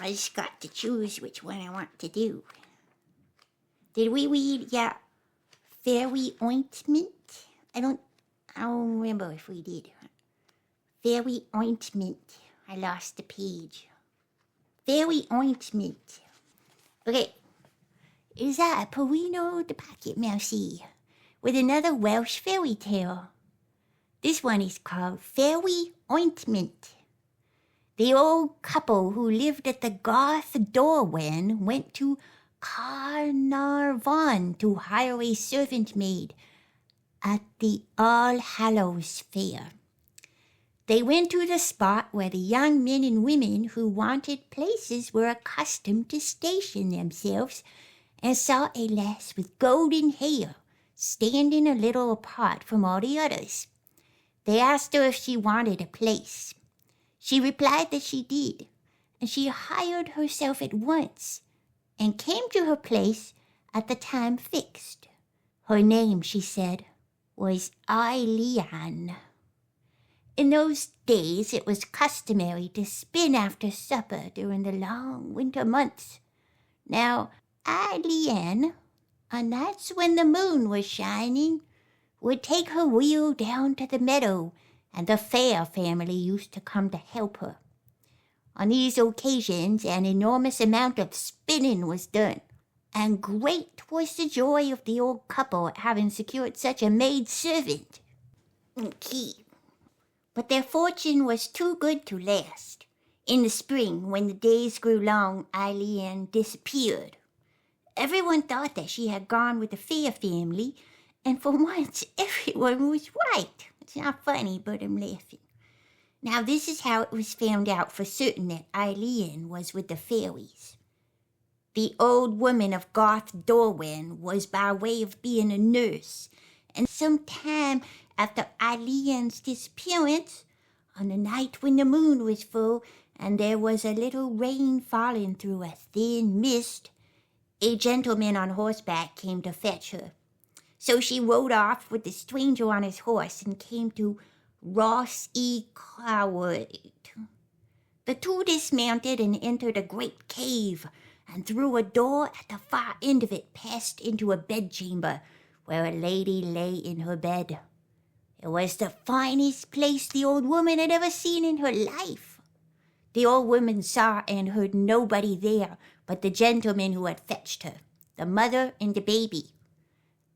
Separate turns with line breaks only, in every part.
I just got to choose which one I want to do. Did we read Fairy Ointment? I don't remember if we did. Fairy Ointment. I lost the page. Fairy Ointment. Okay. Is that Pierino the Pocket Mousey with another Welsh fairy tale? This one is called Fairy Ointment. The old couple who lived at the Garth Dorwen went to Carnarvon to hire a servant maid at the All Hallows Fair. They went to the spot where the young men and women who wanted places were accustomed to station themselves and saw a lass with golden hair standing a little apart from all the others. They asked her if she wanted a place. She replied that she did, and she hired herself at once and came to her place at the time fixed. Her name, she said, was Eilean. In those days it was customary to spin after supper during the long winter months. Now, Eilean, on nights when the moon was shining, would take her wheel down to the meadow, and the Fair family used to come to help her. On these occasions an enormous amount of spinning was done, and great was the joy of the old couple at having secured such a maid-servant. But their fortune was too good to last. In the spring, when the days grew long, Eilean disappeared. Everyone thought that she had gone with the Fair family, and for once everyone was right. It's not funny, but I'm laughing. Now this is how it was found out for certain that Eilean was with the fairies. The old woman of Garth Dorwen was by way of being a nurse, and some time after Eilean's disappearance, on the night when the moon was full and there was a little rain falling through a thin mist, a gentleman on horseback came to fetch her. So she rode off with the stranger on his horse and came to Ross y Clywyd. The two dismounted and entered a great cave, and through a door at the far end of it passed into a bedchamber where a lady lay in her bed. It was the finest place the old woman had ever seen in her life. The old woman saw and heard nobody there but the gentleman who had fetched her, the mother and the baby.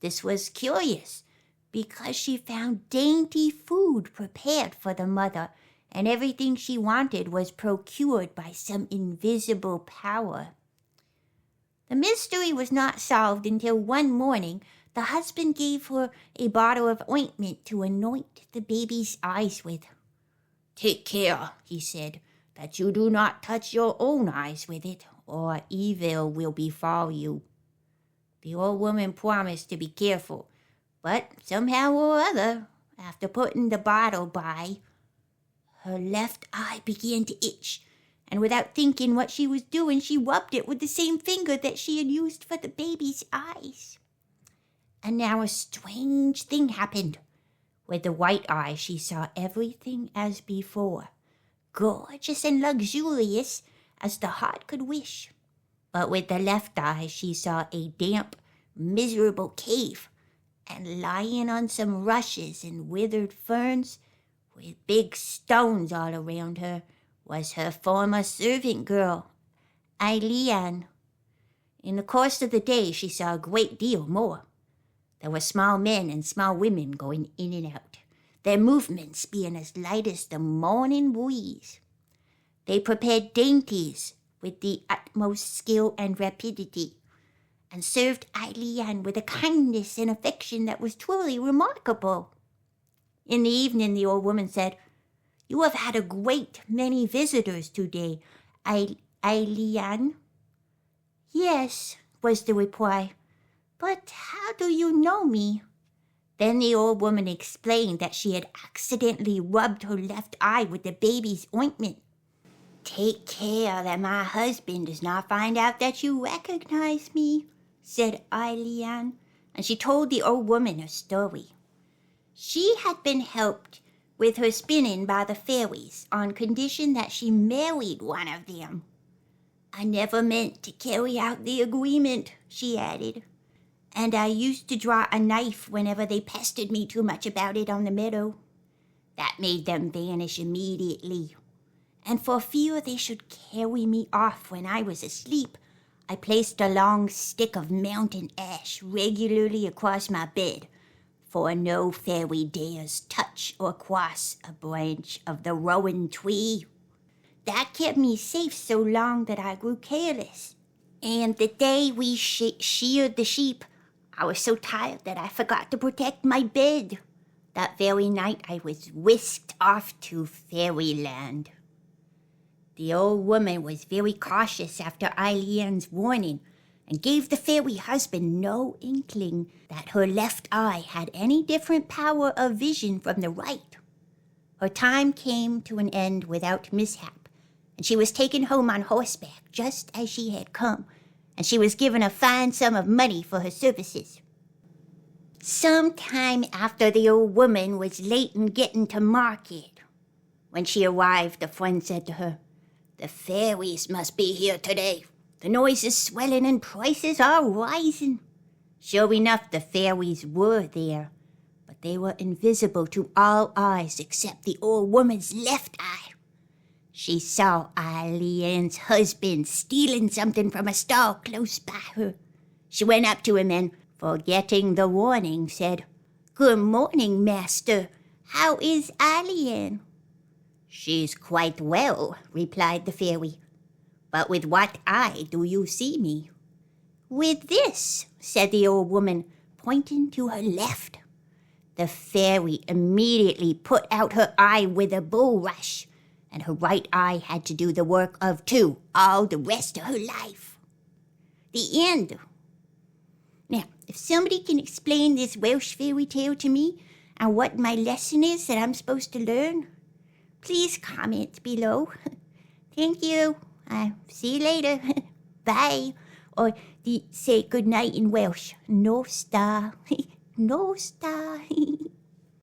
This was curious, because she found dainty food prepared for the mother, and everything she wanted was procured by some invisible power. The mystery was not solved until one morning the husband gave her a bottle of ointment to anoint the baby's eyes with. "Take care," he said, "that you do not touch your own eyes with it, or evil will befall you." The old woman promised to be careful, but somehow or other, after putting the bottle by, her left eye began to itch, and without thinking what she was doing, she rubbed it with the same finger that she had used for the baby's eyes. And now a strange thing happened. With the white eye she saw everything as before, gorgeous and luxurious as the heart could wish. But with the left eye she saw a damp, miserable cave, and lying on some rushes and withered ferns, with big stones all around her, was her former servant girl, Eilean. In the course of the day she saw a great deal more. There were small men and small women going in and out, their movements being as light as the morning breeze. They prepared dainties with the utmost skill and rapidity, and served Eilean with a kindness and affection that was truly remarkable. In the evening the old woman said, "You have had a great many visitors today, Eilean." "Yes," was the reply. "But how do you know me?" Then the old woman explained that she had accidentally rubbed her left eye with the baby's ointment. "Take care that my husband does not find out that you recognize me," said Eilean, and she told the old woman her story. She had been helped with her spinning by the fairies on condition that she married one of them. I never meant to carry out the agreement, she added, and I used to draw a knife whenever they pestered me too much about it on the meadow. That made them vanish immediately, and for fear they should carry me off when I was asleep, I placed a long stick of mountain ash regularly across my bed, for no fairy dares touch or cross a branch of the rowan tree. That kept me safe so long that I grew careless, and the day we sheared the sheep, I was so tired that I forgot to protect my bed. That very night I was whisked off to fairyland. The old woman was very cautious after Eileen's warning, and gave the fairy husband no inkling that her left eye had any different power of vision from the right. Her time came to an end without mishap, and she was taken home on horseback just as she had come, and she was given a fine sum of money for her services. Some time after the old woman was late in getting to market. When she arrived, the friend said to her, "The fairies must be here today. The noise is swelling and prices are rising." Sure enough, the fairies were there, but they were invisible to all eyes except the old woman's left eye. She saw Eileen's husband stealing something from a stall close by her. She went up to him and, forgetting the warning, said, "Good morning, master. How is Eileen?" "She's quite well," replied the fairy. "But with what eye do you see me?" "With this," said the old woman, pointing to her left. The fairy immediately put out her eye with a bulrush, and her right eye had to do the work of two all the rest of her life. The end. Now, if somebody can explain this Welsh fairy tale to me and what my lesson is that I'm supposed to learn, please comment below. Thank you. See you later. Bye. Or say good night in Welsh. No star. No star.